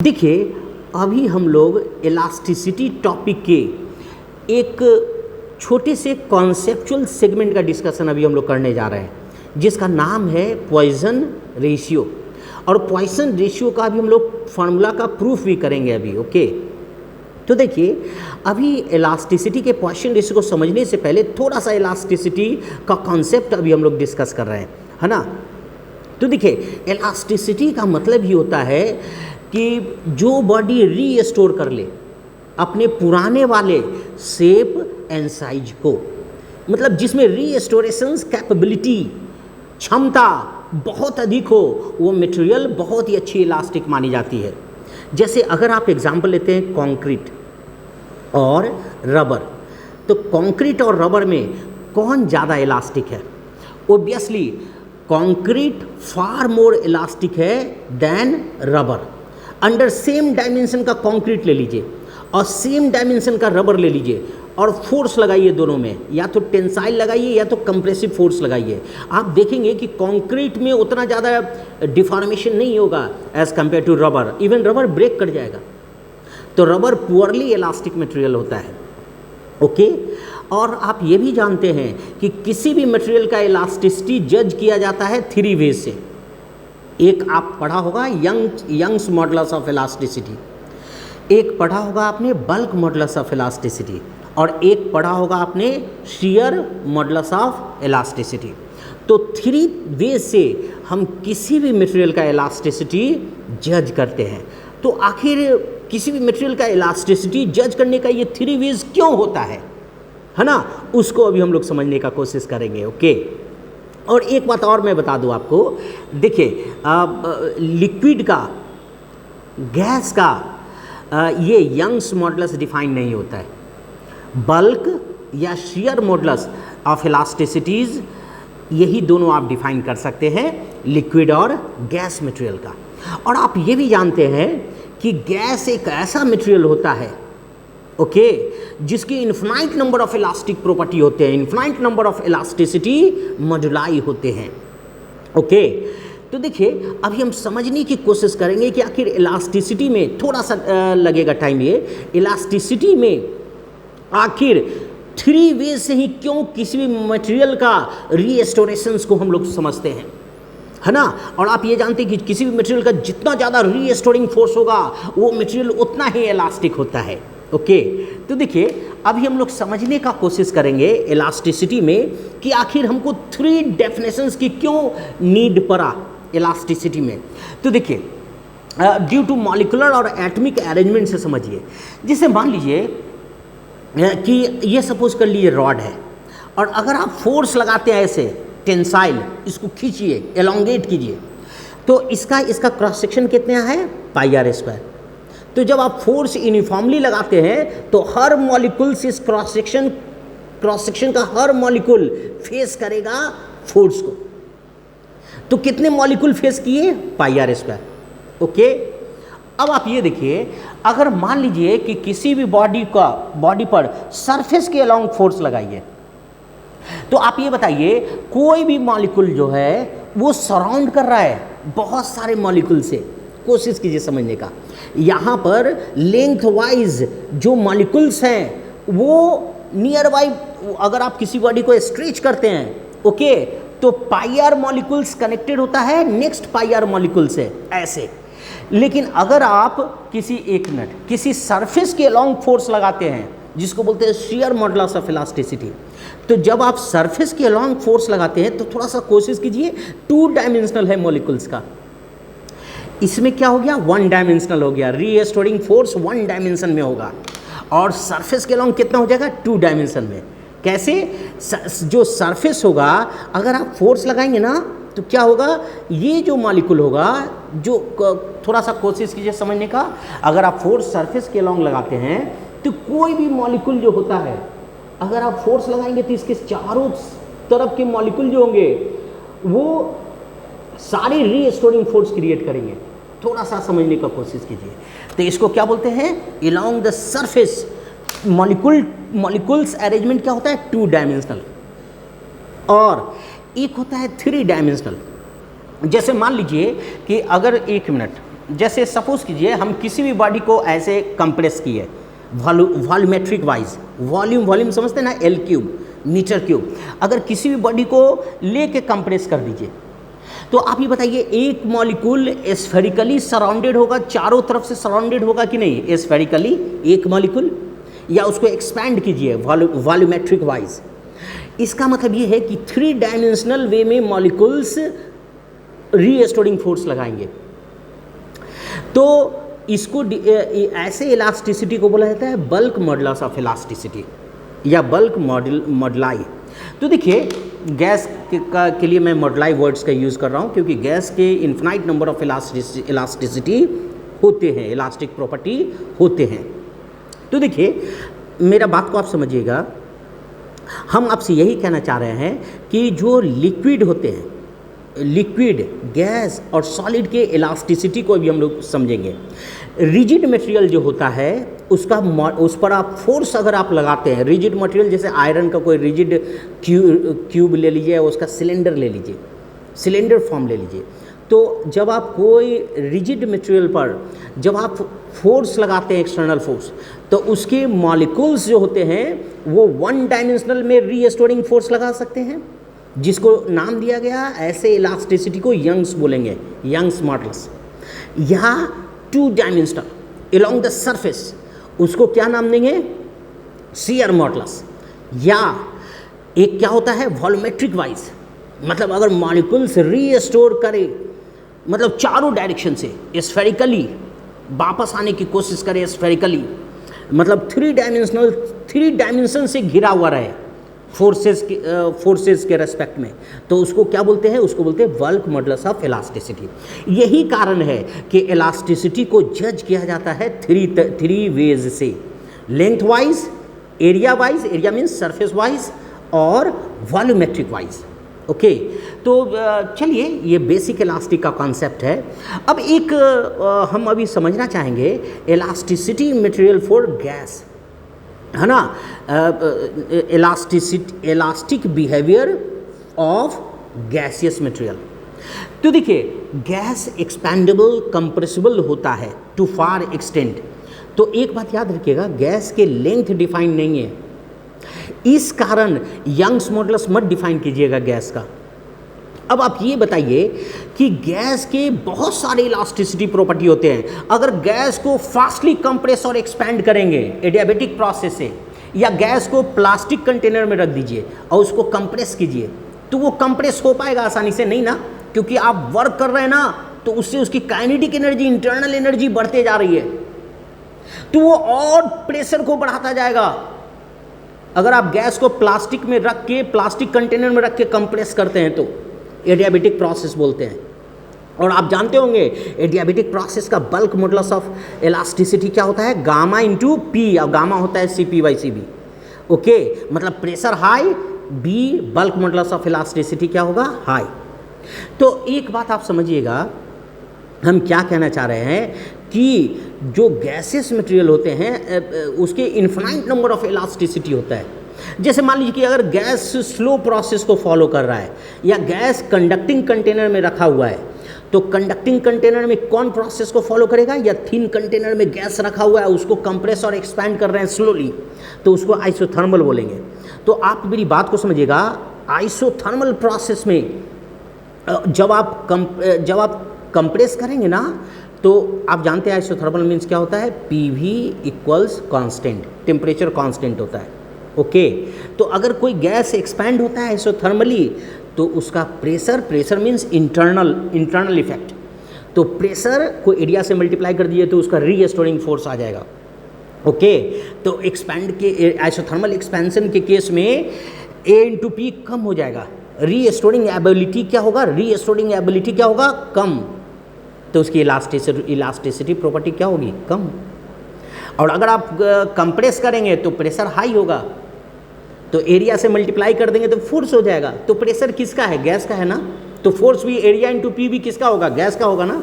देखिए, अभी हम लोग इलास्टिसिटी टॉपिक के एक छोटे से कॉन्सेप्चुअल सेगमेंट का डिस्कशन अभी हम लोग करने जा रहे हैं, जिसका नाम है पॉइसन रेशियो। और पॉइसन रेशियो का अभी हम लोग फार्मूला का प्रूफ भी करेंगे अभी। ओके, तो देखिए, अभी इलास्टिसिटी के पॉइसन रेशियो को समझने से पहले थोड़ा सा इलास्टिसिटी का कॉन्सेप्ट अभी हम लोग डिस्कस कर रहे हैं, है ना। तो देखिए, इलास्टिसिटी का मतलब ही होता है कि जो बॉडी रीस्टोर कर ले अपने पुराने वाले शेप एंड साइज को, मतलब जिसमें रीस्टोरेशंस कैपेबिलिटी क्षमता बहुत अधिक हो, वो मटेरियल बहुत ही अच्छी इलास्टिक मानी जाती है। जैसे अगर आप एग्जांपल लेते हैं कंक्रीट और रबर, तो कंक्रीट और रबर में कौन ज़्यादा इलास्टिक है? Obviously concrete far more elastic है then rubber. Under same dimension का कंक्रीट ले लीजिए और सेम डायमेंशन का रबर ले लीजिए और फोर्स लगाइए दोनों में, या तो टेंसाइल लगाइए या तो कंप्रेसिव फोर्स लगाइए। आप देखेंगे कि कंक्रीट में उतना ज़्यादा डिफॉर्मेशन नहीं होगा as compare to rubber. Even rubber break कर जाएगा। तो रबर पुअरली इलास्टिक मटेरियल होता है। ओके, और आप ये भी जानते हैं कि किसी भी मटेरियल का इलास्टिसिटी जज किया जाता है 3 वेज से। एक आप पढ़ा होगा यंग्स मॉडुलस ऑफ इलास्टिसिटी, एक पढ़ा होगा आपने बल्क मॉडुलस ऑफ इलास्टिसिटी, और एक पढ़ा होगा आपने शियर मॉडुलस ऑफ इलास्टिसिटी। तो 3 वेज से हम किसी भी मटेरियल का इलास्टिसिटी जज करते हैं। तो आखिर किसी भी मटेरियल का इलास्टिसिटी जज करने का ये 3 वेज क्यों होता है ना, उसको अभी हम लोग समझने का कोशिश करेंगे। ओके, और एक बात और मैं बता दूं आपको। देखिए, लिक्विड का, गैस का ये यंग्स मॉडुलस डिफाइन नहीं होता है। बल्क या शियर मॉडुलस ऑफ इलास्टिसिटीज़, यही दोनों आप डिफाइन कर सकते हैं, लिक्विड और गैस मटेरियल का। और आप ये भी जानते हैं कि गैस एक ऐसा मटेरियल होता है, ओके, जिसकी infinite number of elastic property होते हैं, इन्फिनाइट नंबर ऑफ इलास्टिसिटी मॉडुलाई होते हैं। ओके, तो देखिए, अभी हम समझने की कोशिश करेंगे कि आखिर इलास्टिसिटी में थोड़ा सा लगेगा टाइम। ये इलास्टिसिटी में आखिर 3 वेज से ही क्यों किसी भी मटेरियल का रीस्टोरेशंस को हम लोग समझते हैं, है ना। और आप ये जानते हैं कि किसी भी मटेरियल का जितना ज़्यादा रीस्टोरिंग फोर्स होगा, वो मटेरियल उतना ही इलास्टिक होता है। ओके, तो देखिए, अभी हम लोग समझने का कोशिश करेंगे इलास्टिसिटी में कि आखिर हमको 3 डेफिनेशंस की क्यों नीड पड़ा इलास्टिसिटी में। तो देखिए, ड्यू टू मॉलिक्यूलर और एटॉमिक अरेंजमेंट से समझिए। जैसे मान लीजिए कि ये सपोज कर लीजिए रॉड है, और अगर आप फोर्स लगाते हैं ऐसे टेंसाइल, इसको खींचिए, एलोंगेट कीजिए, तो इसका क्रॉस सेक्शन कितना है, πr²। तो जब आप फोर्स यूनिफॉर्मली लगाते हैं तो हर मॉलिक्यूल से इस क्रॉस सेक्शन का हर मॉलिक्यूल फेस करेगा फोर्स को। तो कितने मॉलिक्यूल फेस किए, πr²। ओके, अब आप ये देखिए, अगर मान लीजिए कि किसी भी बॉडी पर सरफेस के अलोंग फोर्स लगाइए, तो आप ये बताइए, कोई भी मॉलिक्यूल जो है वो सराउंड कर रहा है बहुत सारे मॉलिक्यूल से। कोशिश कीजिए समझने का। यहाँ पर लेंथ वाइज जो मॉलिक्यूल्स हैं वो नियर बाई, अगर आप किसी बॉडी को स्ट्रेच करते हैं, ओके, तो πr मॉलिक्यूल्स कनेक्टेड होता है नेक्स्ट πr मॉलिक्यूल से ऐसे। लेकिन अगर आप किसी सरफेस के अलोंग फोर्स लगाते हैं, जिसको बोलते हैं शियर मॉडुलस ऑफ इलास्टिसिटी, तो जब आप सरफेस के अलोंग फोर्स लगाते हैं तो थोड़ा सा कोशिश कीजिए, 2 डायमेंशनल है मॉलिक्यूल्स का। इसमें क्या हो गया, 1 डायमेंशनल हो गया, रीस्टोरिंग फोर्स 1 डायमेंशन में होगा, और सरफेस के अलोंग कितना हो जाएगा, 2 डायमेंशन में। कैसे, जो सरफेस होगा, अगर आप फोर्स लगाएंगे ना, तो क्या होगा, ये जो मॉलिक्यूल होगा, जो थोड़ा सा कोशिश कीजिए समझने का। अगर आप फोर्स सरफेस के अलोंग लगाते हैं तो कोई भी मॉलिक्यूल जो होता है, अगर आप फोर्स लगाएंगे तो इसके चारों तरफ के मॉलिक्यूल जो होंगे वो सारे रीस्टोरिंग फोर्स क्रिएट करेंगे। थोड़ा सा समझने का कोशिश कीजिए। तो इसको क्या बोलते हैं, along the surface molecules arrangement क्या होता है, 2 डायमेंशनल, और एक होता है 3 डायमेंशनल। जैसे मान लीजिए कि अगर 1 मिनट जैसे सपोज कीजिए हम किसी भी बॉडी को ऐसे कंप्रेस किए वॉल्यूमेट्रिक वाइज, वॉल्यूम समझते हैं ना, L क्यूब मीटर क्यूब, अगर किसी भी बॉडी को लेके कंप्रेस कर दीजिए तो आप ये बताइए एक मॉलिक्यूल स्फेरिकली सराउंडेड होगा, चारों तरफ से सराउंडेड होगा कि नहीं स्फेरिकली एक मॉलिक्यूल, या उसको एक्सपैंड कीजिए वॉल्यूमेट्रिक वाइज। इसका मतलब ये है कि 3 डायमेंशनल वे में मॉलिक्यूल्स रीस्टोरिंग फोर्स लगाएंगे। तो इसको ऐसे इलास्टिसिटी को बोला जाता है बल्क मॉडुलस ऑफ इलास्टिसिटी या बल्क मॉडुलाई। तो देखिए गैस के लिए मैं मॉडुलाई वर्ड्स का यूज़ कर रहा हूँ क्योंकि गैस के इन्फिनाइट नंबर ऑफ इलास्टिसिटी होते हैं, इलास्टिक प्रॉपर्टी होते हैं। तो देखिए मेरा बात को आप समझिएगा, हम आपसे यही कहना चाह रहे हैं कि जो लिक्विड होते हैं, लिक्विड, गैस और सॉलिड के इलास्टिसिटी को भी हम लोग समझेंगे। रिजिड मटेरियल जो होता है उसका उस पर आप फोर्स अगर आप लगाते हैं, रिजिड मटेरियल जैसे आयरन का कोई रिजिड क्यूब ले लीजिए, उसका सिलेंडर ले लीजिए, सिलेंडर फॉर्म ले लीजिए, तो जब आप कोई रिजिड मटेरियल पर जब आप फोर्स लगाते हैं एक्सटर्नल फोर्स, तो उसके मॉलिक्यूल्स जो होते हैं वो 1 डायमेंशनल में रीस्टोरिंग फोर्स लगा सकते हैं, जिसको नाम दिया गया ऐसे इलास्टिसिटी को यंग्स बोलेंगे, यंग्स मॉडुलस। या 2 डायमेंशनल अलोंग द सरफेस, उसको क्या नाम देंगे, शियर मॉडुलस। या एक क्या होता है वॉल्यूमेट्रिक वाइज, मतलब अगर मॉलिक्यूल्स रीस्टोर करे, मतलब चारों डायरेक्शन से स्फेरिकली वापस आने की कोशिश करे, स्फेरिकली मतलब 3 डायमेंशन से घिरा हुआ रहे फोर्सेस के रेस्पेक्ट में, तो उसको क्या बोलते हैं, उसको बोलते हैं बल्क मॉडुलस ऑफ इलास्टिसिटी। यही कारण है कि इलास्टिसिटी को जज किया जाता है 3 वेज से, length wise, area means surface wise और वॉल्यूमेट्रिक वाइज। ओके, तो चलिए ये बेसिक इलास्टिक का कॉन्सेप्ट है। अब एक हम अभी समझना चाहेंगे इलास्टिसिटी मटेरियल फॉर गैस, है ना, elastic behaviour of gaseous material. तो देखिए गैस एक्सपैंडेबल कंप्रेसिबल होता है टू फार एक्सटेंट। तो एक बात याद रखिएगा, गैस के लेंथ डिफाइन नहीं है, इस कारण यंग्स मॉडुलस मत डिफाइन कीजिएगा गैस का। अब आप ये बताइए कि गैस के बहुत सारे इलास्टिसिटी प्रॉपर्टी होते हैं। अगर गैस को फास्टली कंप्रेस और एक्सपैंड करेंगे एडियाबेटिक प्रोसेस से, या गैस को प्लास्टिक कंटेनर में रख दीजिए और उसको कंप्रेस कीजिए, तो वो कंप्रेस हो पाएगा आसानी से? नहीं ना, क्योंकि आप वर्क कर रहे हैं ना, तो उससे उसकी काइनेटिक एनर्जी, इंटरनल एनर्जी बढ़ते जा रही है, तो वो और प्रेशर को बढ़ाता जाएगा। अगर आप गैस को प्लास्टिक में रख के, प्लास्टिक कंटेनर में रख के कंप्रेस करते हैं तो एडियाबेटिक प्रोसेस बोलते हैं। और आप जानते होंगे एडियाबेटिक प्रोसेस का बल्क मॉडुलस ऑफ इलास्टिसिटी क्या होता है, गामा इंटू पी, और गामा होता है CP/CB। ओके, मतलब pressure high, B bulk modulus of elasticity क्या होगा, हाई। तो एक बात आप समझिएगा, हम क्या कहना चाह रहे हैं कि जो गैसेस मटेरियल होते हैं उसके इन्फिनाइट नंबर ऑफ इलास्टिसिटी होता है। जैसे मान लीजिए कि अगर गैस स्लो प्रोसेस को फॉलो कर रहा है, या गैस कंडक्टिंग कंटेनर में रखा हुआ है, तो कंडक्टिंग कंटेनर में कौन प्रोसेस को फॉलो करेगा, या थिन कंटेनर में गैस रखा हुआ है उसको कंप्रेस और एक्सपैंड कर रहे हैं स्लोली, तो उसको आइसोथर्मल बोलेंगे। तो आप मेरी बात को समझिएगा, आइसोथर्मल प्रोसेस में जब आप कंप्रेस करेंगे ना, तो आप जानते हैं आइसोथर्मल मीन्स क्या होता है, PV equals constant, temperature constant होता है। ओके, तो अगर कोई गैस एक्सपैंड होता है आइसोथर्मली, तो उसका प्रेशर मीन्स इंटरनल इफेक्ट, तो प्रेशर को एरिया से मल्टीप्लाई कर दिए तो उसका रीस्टोरिंग फोर्स आ जाएगा। ओके, तो एक्सपैंड के आइसोथर्मल एक्सपेंशन के केस में A/P कम हो जाएगा, रीस्टोरिंग एबिलिटी क्या होगा, कम, तो उसकी इलास्टिसिटी प्रॉपर्टी क्या होगी, कम। और अगर आप कंप्रेस करेंगे तो प्रेशर हाई होगा, तो एरिया से मल्टीप्लाई कर देंगे तो फोर्स हो जाएगा। तो प्रेशर किसका है, गैस का है ना, तो फोर्स भी एरिया इंटू पी भी किसका होगा, गैस का होगा ना।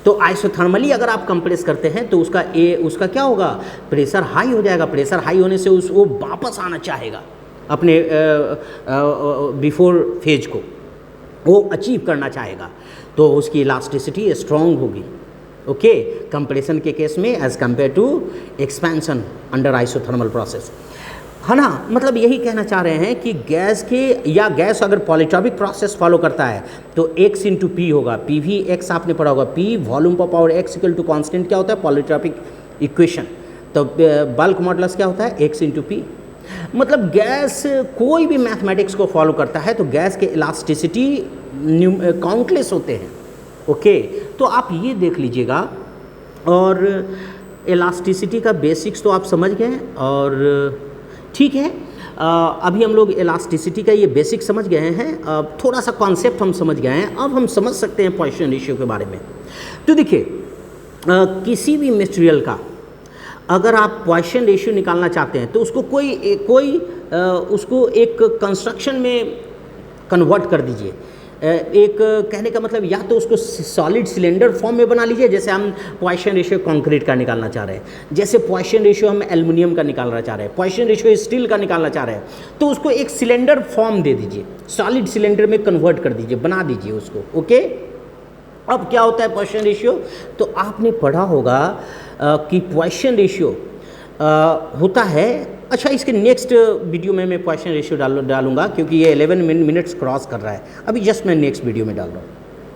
तो आइसोथर्मली अगर आप कंप्रेस करते हैं तो उसका क्या होगा, प्रेशर हाई हो जाएगा। प्रेशर हाई होने से वो वापस आना चाहेगा अपने बिफोर फेज को, वो अचीव करना चाहेगा, तो उसकी इलास्टिसिटी स्ट्रॉन्ग होगी। ओके, कंप्रेशन के केस में as compare to expansion under isothermal process, है ना। मतलब यही कहना चाह रहे हैं कि गैस के या गैस अगर पॉलीट्रॉपिक प्रोसेस फॉलो करता है तो x इंटू पी होगा, पी भी x आपने पढ़ा होगा, p वॉल्यूम पर power x equal to constant क्या होता है, पॉलीट्रॉपिक इक्वेशन। तो बल्क मॉडुलस क्या होता है, x इंटू पी। मतलब गैस कोई भी मैथमेटिक्स को फॉलो करता है तो गैस के इलास्टिसिटी काउंटलेस होते हैं। ओके, तो आप ये देख लीजिएगा, और इलास्टिसिटी का बेसिक्स तो आप समझ गए, और ठीक है, अभी हम लोग इलास्टिसिटी का ये बेसिक समझ गए हैं, थोड़ा सा कॉन्सेप्ट हम समझ गए हैं, अब हम समझ सकते हैं पॉइसन रेशियो के बारे में। तो देखिए, किसी भी मटेरियल का अगर आप पॉइसन रेशियो निकालना चाहते हैं तो उसको उसको एक कंस्ट्रक्शन में कन्वर्ट कर दीजिए। एक कहने का मतलब, या तो उसको सॉलिड सिलेंडर फॉर्म में बना लीजिए, जैसे हम पॉइसन रेशियो कंक्रीट का निकालना चाह रहे हैं, जैसे पॉइसन रेशियो हम एल्युमिनियम का निकालना चाह रहे हैं, पॉइसन रेशियो स्टील का निकालना चाह रहे हैं, तो उसको एक सिलेंडर फॉर्म दे दीजिए, सॉलिड सिलेंडर में कन्वर्ट कर दीजिए, बना दीजिए उसको। ओके, अब क्या होता है पॉइसन रेशियो, तो आपने पढ़ा होगा कि पॉइसन रेशियो होता है, अच्छा इसके नेक्स्ट वीडियो में मैं पॉइसन रेशियो डालूंगा, क्योंकि ये 11 मिनट्स क्रॉस कर रहा है, अभी जस्ट मैं नेक्स्ट वीडियो में डाल रहा हूँ।